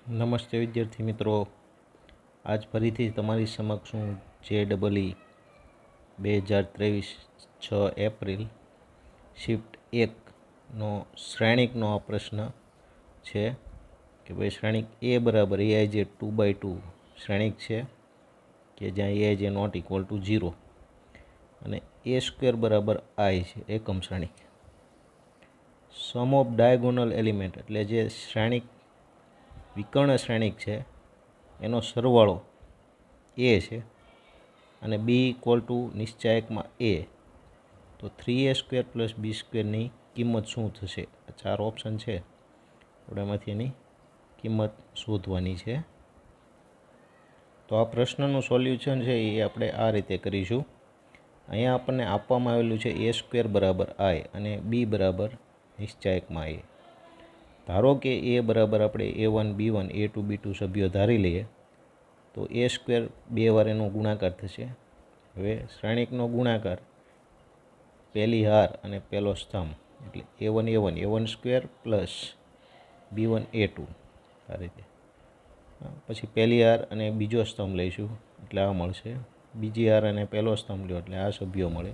નમસ્તે વિદ્યાર્થી મિત્રો, આજ ફરીથી તમારી સમક્ષ હું JEE 2023 6 એપ્રિલ શિફ્ટ 1નો શ્રેણિકનો આ પ્રશ્ન છે કે ભાઈ શ્રેણિક A બરાબર AIJ 2/2 શ્રેણિક છે કે જ્યાં AIJ નોટ ઇક્વલ ટુ 0 અને A સ્ક્વેર બરાબર I છે એકમ શ્રેણિક. સમ ઓફ ડાયગોનલ એલિમેન્ટ એટલે જે શ્રેણિક વિકર્ણ શ્રેણિક છે એનો સરવાળો A છે અને B ઇક્વલ ટુ નિશ્ચાયકમાં A, તો 3A સ્ક્વેર પ્લસ B સ્ક્વેરની કિંમત શું થશે? આ 4 ઓપ્શન છે, આપણે એમાંથી એની કિંમત શોધવાની છે. તો આ પ્રશ્નનું સોલ્યુશન છે એ આપણે આ રીતે કરીશું. અહીંયા આપણને આપવામાં આવેલું છે A સ્ક્વેર બરાબર I અને B બરાબર નિશ્ચાયકમાં A. ધારો કે A બરાબર આપણે A1 B1 A2 B2 સભ્યો ધારી લઈએ તો A સ્ક્વેર 2 વાર એનો ગુણાકાર થશે. હવે શ્રેણિકનો ગુણાકાર પહેલી હાર અને પહેલો સ્તંભ એટલે A1 A1 A1 square plus B1 A2 આ રીતે. પછી પહેલી હાર અને બીજો સ્તંભ લઈશું એટલે આ મળશે. બીજી હાર અને પહેલો સ્તંભ લ્યો એટલે આ સભ્યો મળે.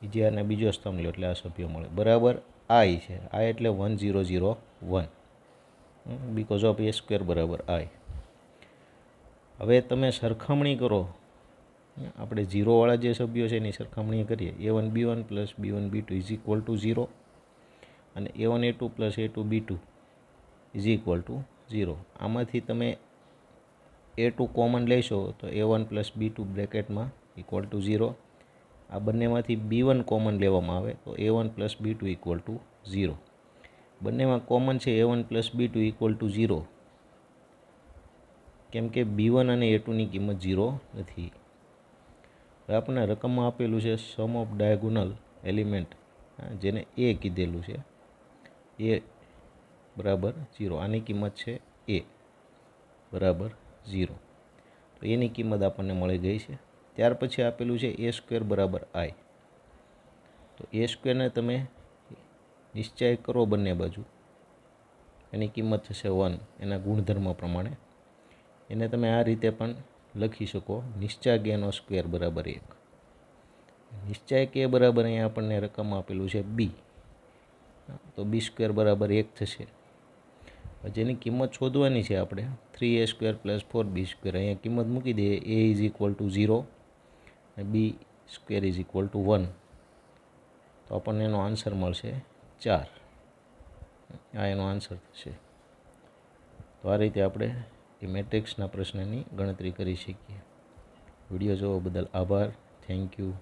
બીજી હાર અને બીજો સ્તંભ લ્યો એટલે આ સભ્યો મળે. બરાબર I છે. I એટલે 1001 બીકોઝ ઓફ A સ્ક્વેર બરાબર I. હવે તમે સરખામણી કરો, આપણે 0વાળા જે સભ્યો છે એની સરખામણી કરીએ. A1 B1 plus B1 B2 is equal to 0 અને A1 A2 plus A2 B2 is equal to 0. આમાંથી તમે A2 કોમન લેશો તો A1 plus B2 બ્રેકેટમાં equal to 0. આ બંનેમાંથી B1 કોમન લેવામાં આવે તો A1 plus B2 equal to 0. બંનેમાં કોમન છે A1 plus B2 equal to 0 કેમ કે B1 અને A2ની કિંમત 0 નથી. હવે આપણને રકમમાં આપેલું છે સમ ઓફ ડાયગોનલ એલિમેન્ટ, જેને A કીધેલું છે. A બરાબર 0, આની કિંમત છે A બરાબર 0, તો એની કિંમત આપણને મળી ગઈ છે. ત્યાર પછી આપેલું છે A સ્ક્વેર બરાબર I. તો A સ્ક્વેરને તમે નિશ્ચય કરો બંને બાજુ, એની કિંમત થશે 1 એના ગુણધર્મ પ્રમાણે. એને તમે આ રીતે પણ લખી શકો, નિશ્ચાયક Aનો સ્ક્વેર બરાબર 1. નિશ્ચાયક A બરાબર અહીંયા આપણને રકમ આપેલું છે B, તો B સ્ક્વેર બરાબર 1 થશે. જેની કિંમત શોધવાની છે આપણે 3A square plus 4B square. અહીંયા કિંમત મૂકી દઈએ. A ઇઝ ઇક્વલ ટુ 0 અને B square is equal to 1, તો આપણને એનો આન્સર મળશે 4. આ એનો આન્સર થશે. તો આ રીતે આપણે એ મેટ્રિક્સના પ્રશ્નની ગણતરી કરી શકીએ. વિડીયો જોવા બદલ આભાર. Thank you.